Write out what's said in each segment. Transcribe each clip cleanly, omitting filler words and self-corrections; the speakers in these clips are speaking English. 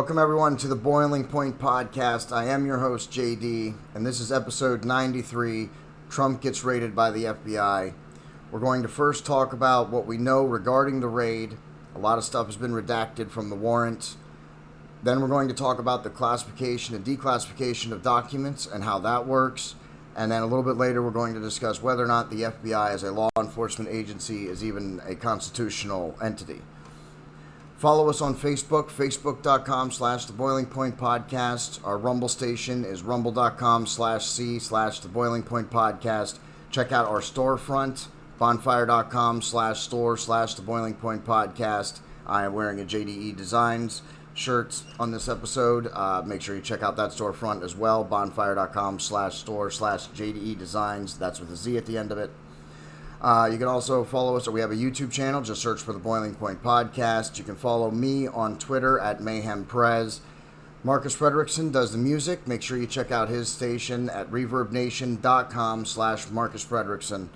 Welcome everyone to the Boiling Point Podcast. I am your host, JD, and this is episode 93, Trump Gets Raided by the FBI. We're going to first talk about what we know regarding the raid. A lot of stuff has been redacted from the warrant. Then we're going to talk about the classification and declassification of documents and how that works. And then a little bit later, we're going to discuss whether or not the FBI as a law enforcement agency is even a constitutional entity. Follow us on Facebook, facebook.com/The Boiling Point Podcast. Our Rumble station is rumble.com/C/The Boiling Point Podcast. Check out our storefront, bonfire.com/store/The Boiling Point Podcast. I am wearing a JDEDESIGNz shirt on this episode. Make sure you check out that storefront as well, bonfire.com/store/JDEDESIGNz. That's with a Z at the end of it. You can also follow us, or we have a YouTube channel. Just search for the Boiling Point Podcast. You can follow me on Twitter at Mayhem Prez. Marcus Frederiksen does the music. Make sure you check out his station at reverbnation.com/Marcus Frederiksen.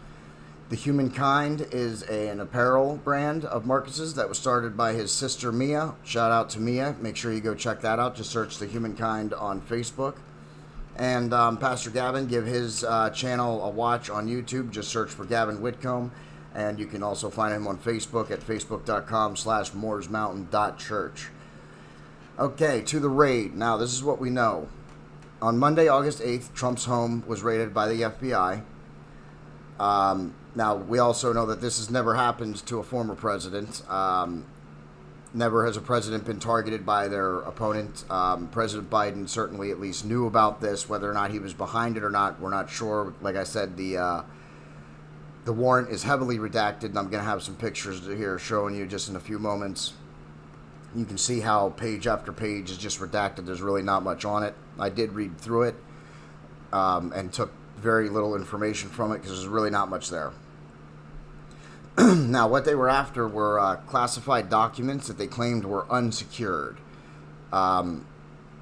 The Humankind is an apparel brand of Marcus's that was started by his sister Mia. Shout out to Mia. Make sure you go check that out. Just search The Humankind on Facebook. And Pastor Gavin, give his channel a watch on YouTube. Just search for Gavin Whitcomb. And you can also find him on Facebook at facebook.com/mooresmountain.church. Okay, to the raid. Now, this is what we know. On Monday, August 8th, Trump's home was raided by the FBI. Now, we also know that this has never happened to a former president. Never has a president been targeted by their opponent. President Biden certainly at least knew about this. Whether or not he was behind it or not, we're not sure. Like I said, the warrant is heavily redacted, and I'm going to have some pictures here showing you just in a few moments. You can see how page after page is just redacted. There's really not much on it. I did read through it and took very little information from it because there's really not much there. Now, what they were after were classified documents that they claimed were unsecured. Now,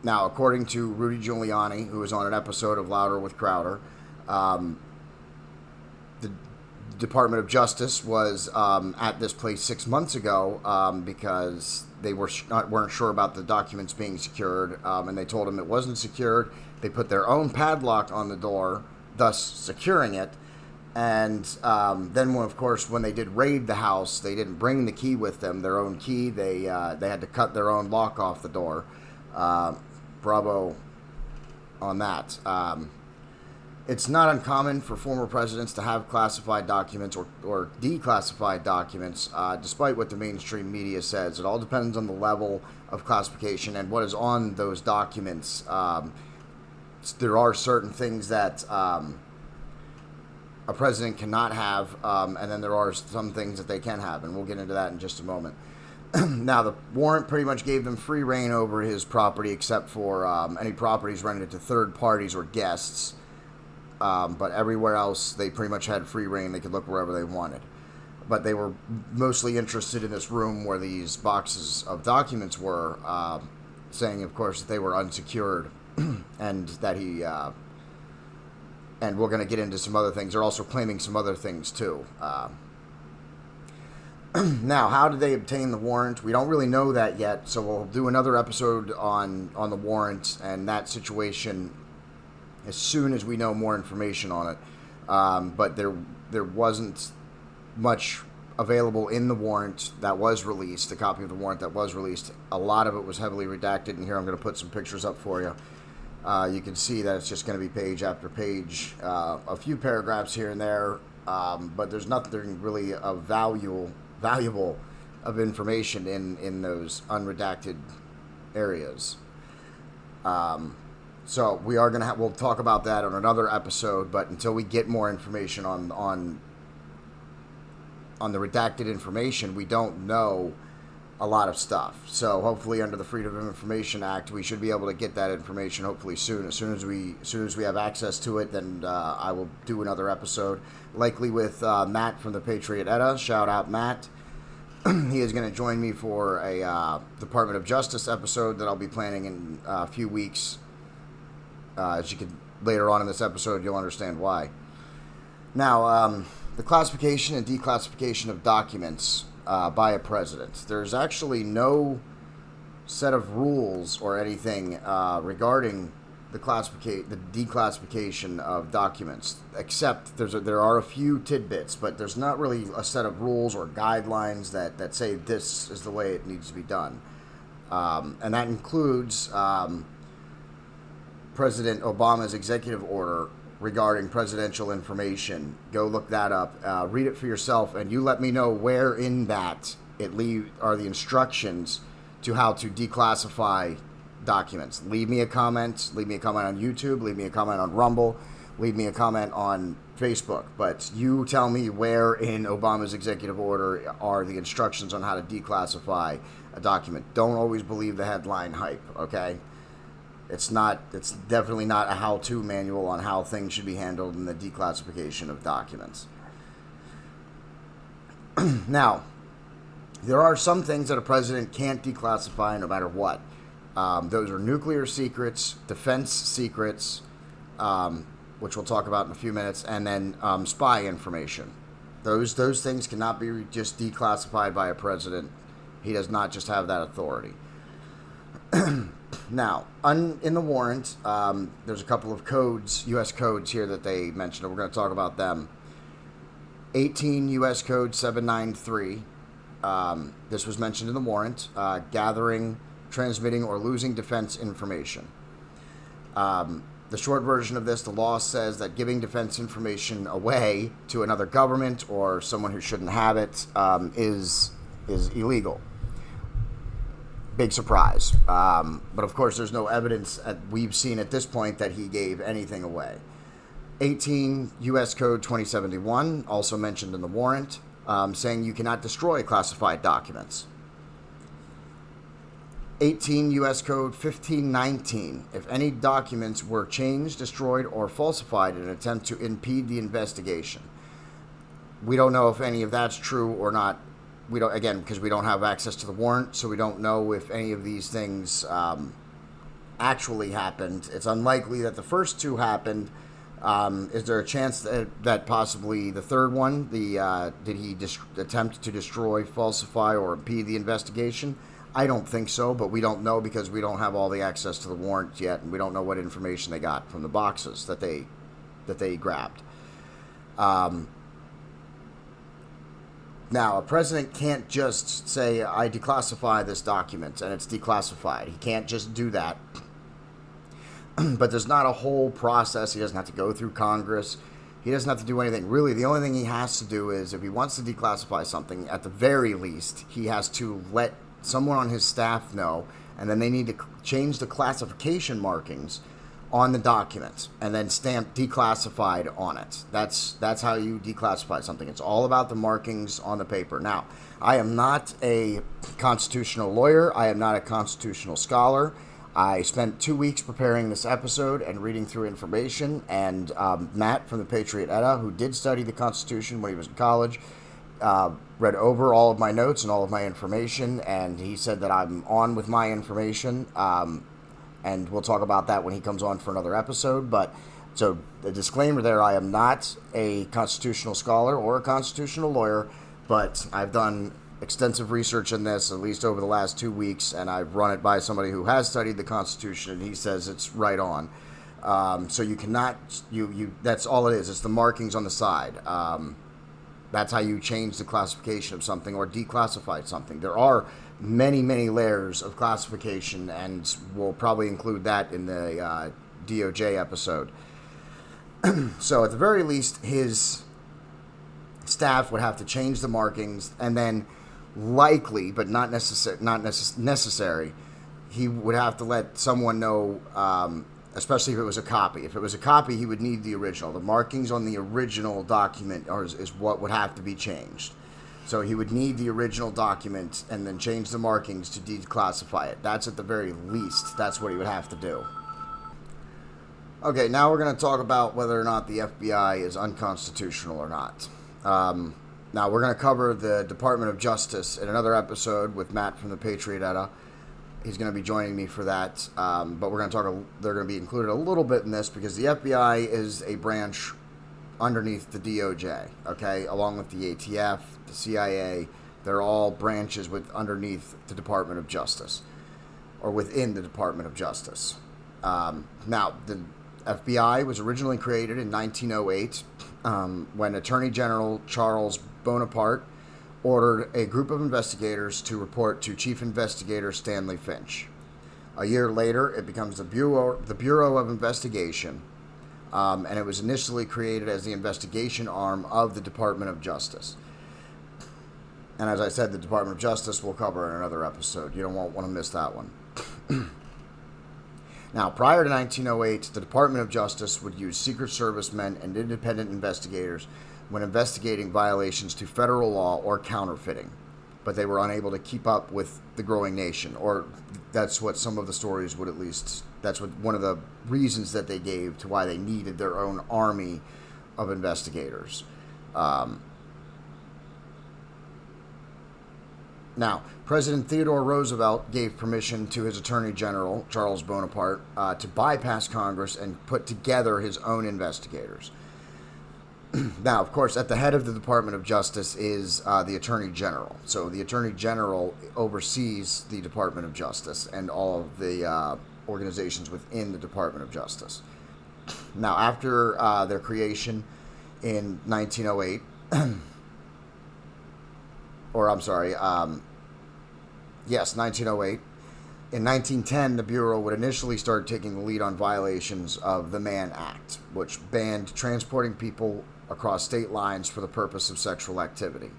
according to Rudy Giuliani, who was on an episode of Louder with Crowder, the Department of Justice was at this place 6 months ago because they weren't sure about the documents being secured, and they told him it wasn't secured. They put their own padlock on the door, thus securing it. And then, of course, when they did raid the house, they didn't bring the key with them, their own key. They had to cut their own lock off the door. Bravo on that. It's not uncommon for former presidents to have classified documents or declassified documents, despite what the mainstream media says. It all depends on the level of classification and what is on those documents. There are certain things that a president cannot have, and then there are some things that they can have, and we'll get into that in just a moment. Now, the warrant pretty much gave them free reign over his property, except for any properties rented to third parties or guests. But everywhere else, they pretty much had free reign. They could look wherever they wanted. But they were mostly interested in this room where these boxes of documents were, saying, of course, that they were unsecured, and that he... and we're going to get into some other things. They're also claiming some other things, too. Now, how did they obtain the warrant? We don't really know that yet, so we'll do another episode on the warrant and that situation as soon as we know more information on it. But there wasn't much available in the warrant that was released, the copy of the warrant that was released. A lot of it was heavily redacted, and here I'm going to put some pictures up for you. You can see that it's just going to be page after page, a few paragraphs here and there, but there's nothing really of valuable of information in those unredacted areas. So we are going to we'll talk about that on another episode, but until we get more information on the redacted information, we don't know a lot of stuff. So hopefully under the Freedom of Information Act, we should be able to get that information hopefully soon. As soon as we have access to it, then I will do another episode, likely with Matt from the Patriot Edda. Shout out Matt. He is going to join me for a Department of Justice episode that I'll be planning in a few weeks. As you can later on in this episode, you'll understand why. Now, the classification and declassification of documents by a president. There's actually no set of rules or anything regarding the declassification of documents, except there are a few tidbits, but there's not really a set of rules or guidelines that say this is the way it needs to be done. And that includes President Obama's executive order regarding presidential information. Go look that up. Read it for yourself, and you let me know where in that are the instructions to how to declassify documents. Leave me a comment. Leave me a comment on YouTube. Leave me a comment on Rumble. Leave me a comment on Facebook. But you tell me where in Obama's executive order are the instructions on how to declassify a document. Don't always believe the headline hype, okay? It's definitely not a how-to manual on how things should be handled in the declassification of documents. Now, there are some things that a president can't declassify no matter what. Those are nuclear secrets, defense secrets, which we'll talk about in a few minutes, and then spy information. Those things cannot be just declassified by a president. He does not just have that authority. Now, in the warrant, there's a couple of codes, U.S. codes here that they mentioned, and we're going to talk about them. 18 U.S. Code 793. This was mentioned in the warrant. Gathering, transmitting, or losing defense information. The short version of this, the law says that giving defense information away to another government or someone who shouldn't have it is illegal. Big surprise. But of course, there's no evidence we've seen at this point that he gave anything away. 18 U.S. Code 2071, also mentioned in the warrant, saying you cannot destroy classified documents. 18 U.S. Code 1519, if any documents were changed, destroyed, or falsified in an attempt to impede the investigation. We don't know if any of that's true or not. We don't, again, because we don't have access to the warrant, so we don't know if any of these things actually happened. It's unlikely that the first two happened. Is there a chance that possibly the third one, did he attempt to destroy, falsify, or impede the investigation? I don't think so, but we don't know because we don't have all the access to the warrant yet, and we don't know what information they got from the boxes that they grabbed. Now, a president can't just say, I declassify this document, and it's declassified. He can't just do that. But there's not a whole process. He doesn't have to go through Congress. He doesn't have to do anything. Really, the only thing he has to do is, if he wants to declassify something, at the very least, he has to let someone on his staff know, and then they need to change the classification markings on the document and then stamp declassified on it. That's how you declassify something. It's all about the markings on the paper. Now, I am not a constitutional lawyer. I am not a constitutional scholar. I spent 2 weeks preparing this episode and reading through information, and Matt from the Patriot Edda, who did study the Constitution when he was in college, read over all of my notes and all of my information, and he said that I'm on with my information, and we'll talk about that when he comes on for another episode. But so the disclaimer there, I am not a constitutional scholar or a constitutional lawyer, but I've done extensive research in this, at least over the last 2 weeks, and I've run it by somebody who has studied the Constitution, and he says it's right on. So you cannot, that's all it is. It's the markings on the side. That's how you change the classification of something or declassify something. There are many, many layers of classification, and we'll probably include that in the DOJ episode. So at the very least, his staff would have to change the markings, and then likely, but not necessary, he would have to let someone know, especially if it was a copy. If it was a copy, he would need the original. The markings on the original document is what would have to be changed. So he would need the original document and then change the markings to declassify it. That's at the very least. That's what he would have to do. Okay, now we're going to talk about whether or not the FBI is unconstitutional or not. Now, we're going to cover the Department of Justice in another episode with Matt from the Patriot Edda. He's going to be joining me for that, but we're going to talk. They're going to be included a little bit in this because the FBI is a branch underneath the DOJ, okay, along with the ATF, the CIA. They're all branches underneath the Department of Justice. or within the Department of Justice. Now, the FBI was originally created in 1908 when Attorney General Charles Bonaparte ordered a group of investigators to report to Chief Investigator Stanley Finch. A year later, it becomes the Bureau of Investigation, and it was initially created as the investigation arm of the Department of Justice. And as I said, the Department of Justice we'll cover in another episode. You don't want to miss that one. Now, prior to 1908, the Department of Justice would use Secret Service men and independent investigators when investigating violations to federal law or counterfeiting. But they were unable to keep up with the growing nation, or that's what some of the stories would at least, that's what one of the reasons that they gave to why they needed their own army of investigators. Now, President Theodore Roosevelt gave permission to his Attorney General, Charles Bonaparte, to bypass Congress and put together his own investigators. Now, of course, at the head of the Department of Justice is the Attorney General. So the Attorney General oversees the Department of Justice and all of the organizations within the Department of Justice. Now, after their creation in 1908, or I'm sorry, yes, 1908. In 1910, the Bureau would initially start taking the lead on violations of the Mann Act, which banned transporting people across state lines for the purpose of sexual activity.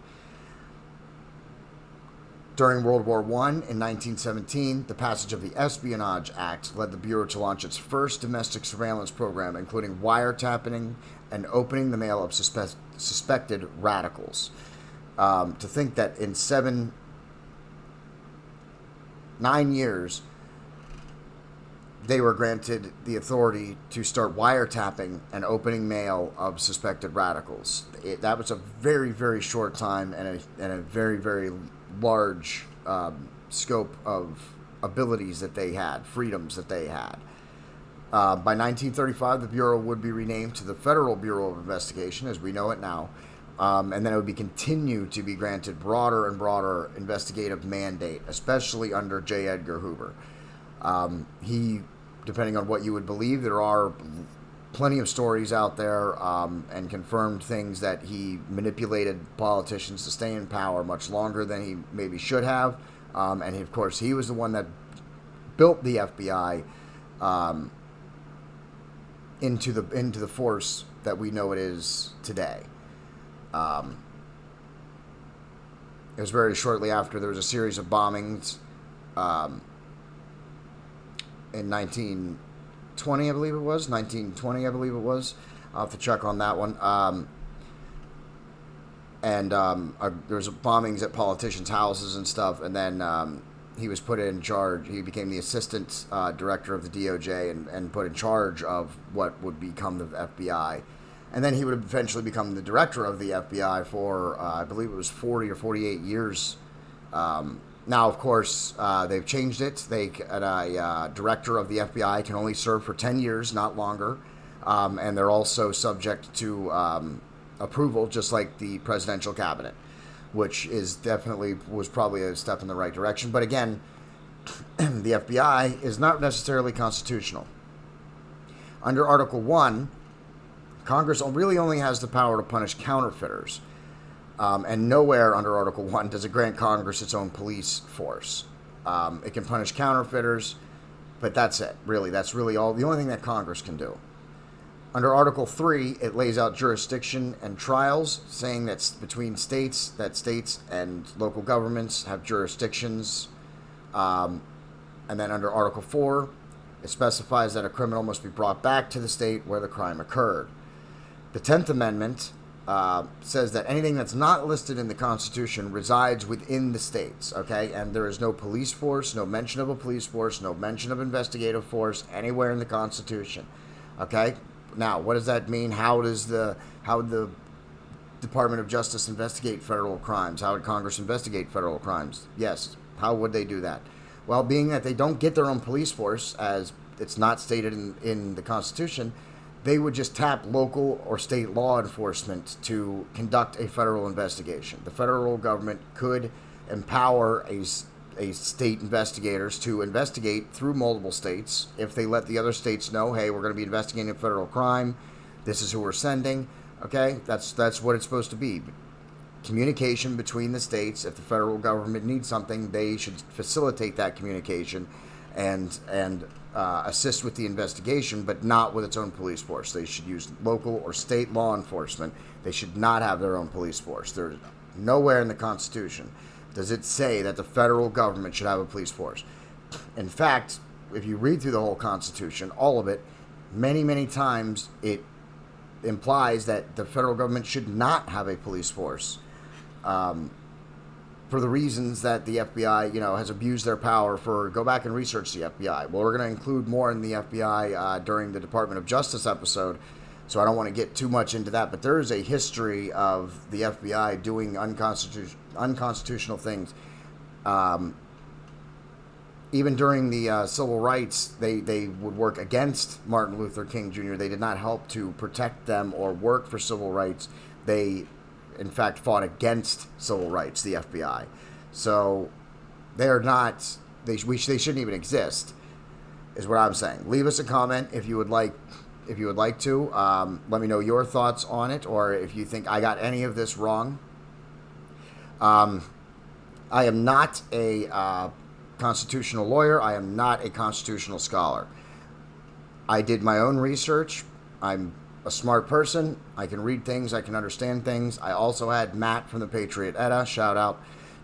During World War I, in 1917, the passage of the Espionage Act led the Bureau to launch its first domestic surveillance program, including wiretapping and opening the mail of suspected radicals. To think that in 9 years, they were granted the authority to start wiretapping and opening mail of suspected radicals. That was a very, very short time and a very, very large scope of abilities that they had, freedoms that they had. By 1935, the Bureau would be renamed to the Federal Bureau of Investigation, as we know it now. And then it would continue to be granted broader and broader investigative mandate, especially under J. Edgar Hoover. He, depending on what you would believe, there are plenty of stories out there and confirmed things that he manipulated politicians to stay in power much longer than he maybe should have. And of course, he was the one that built the FBI into the force that we know it is today. It was very shortly after there was a series of bombings in 1920, I believe it was. 1920, I believe it was. I'll have to check on that one. There was bombings at politicians' houses and stuff, and then he was put in charge. He became the assistant director of the DOJ and put in charge of what would become the FBI. And then he would eventually become the director of the FBI for, I believe it was 40 or 48 years. Now, of course, they've changed it. A director of the FBI can only serve for 10 years, not longer. And they're also subject to approval, just like the presidential cabinet, which was probably a step in the right direction. But again, the FBI is not necessarily constitutional. Under Article 1, Congress really only has the power to punish counterfeiters, and nowhere under Article 1 does it grant Congress its own police force. It can punish counterfeiters, but that's it, really. That's really the only thing that Congress can do. Under Article 3, it lays out jurisdiction and trials, saying that between states and local governments have jurisdictions. And then under Article 4, it specifies that a criminal must be brought back to the state where the crime occurred. The 10th Amendment says that anything that's not listed in the Constitution resides within the states, okay? And there is no police force, no mention of a police force, no mention of investigative force anywhere in the Constitution, okay? Now, what does that mean? How would the Department of Justice investigate federal crimes? How would Congress investigate federal crimes? Yes, how would they do that? Well, being that they don't get their own police force, as it's not stated in the Constitution, they would just tap local or state law enforcement to conduct a federal investigation. The federal government could empower a a state investigators to investigate through multiple states. If they let the other states know, hey, we're going to be investigating a federal crime, this is who we're sending. Okay, that's what it's supposed to be. Communication between the states. If the federal government needs something, they should facilitate that communication and assist with the investigation, but not with its own police force. They should use local or state law enforcement. They should not have their own police force. There's nowhere in the Constitution does it say that the federal government should have a police force. In fact, if you read through the whole Constitution, all of it, many, many times it implies that the federal government should not have a police force, for the reasons that the FBI, has abused their power for. Go back and research the FBI. Well, we're going to include more in the FBI during the Department of Justice episode, so I don't want to get too much into that. But there is a history of the FBI doing unconstitutional things. Even during the civil rights, they would work against Martin Luther King Jr. They did not help to protect them or work for civil rights. They, in fact, fought against civil rights, the FBI. So they are not, they shouldn't even exist, is what I'm saying. Leave us a comment if you would like to. Let me know your thoughts on it, or if you think I got any of this wrong. I am not a constitutional lawyer. I am not a constitutional scholar. I did my own research. I'm a smart person. I can read things. I can understand things. I also had Matt from the Patriot Edda, shout out,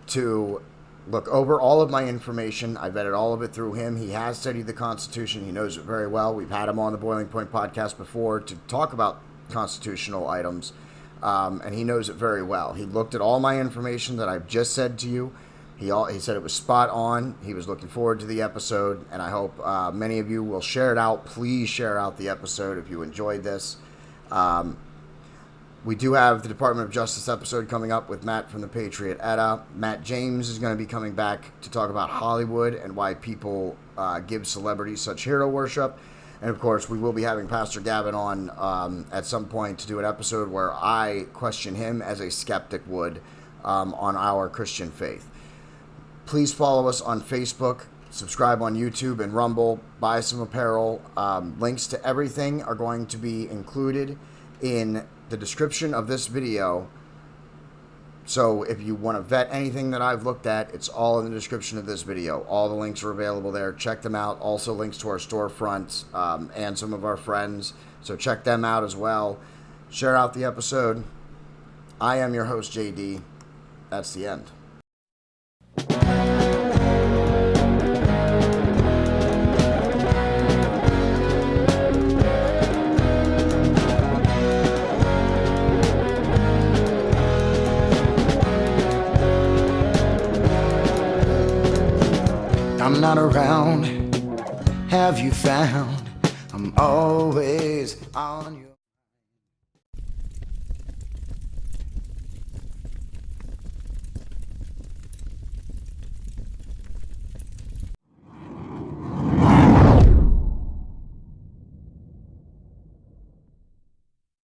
to look over all of my information. I vetted all of it through him. He has studied the Constitution. He knows it very well. We've had him on the Boiling Point podcast before to talk about constitutional items, and he knows it very well. He looked at all my information that I've just said to you. He said it was spot on. He was looking forward to the episode, and I hope many of you will share it out. Please share out the episode if you enjoyed this. We do have the Department of Justice episode coming up with Matt from the Patriot Edda. Matt James is going to be coming back to talk about Hollywood and why people give celebrities such hero worship. And, of course, we will be having Pastor Gavin on at some point to do an episode where I question him as a skeptic would on our Christian faith. Please follow us on Facebook, subscribe on YouTube and Rumble, buy some apparel. Links to everything are going to be included in the description of this video. So if you want to vet anything that I've looked at, it's all in the description of this video. All the links are available there. Check them out. Also links to our storefront and some of our friends. So check them out as well. Share out the episode. I am your host, JD. That's the end. I'm not around, have you found? I'm always on you.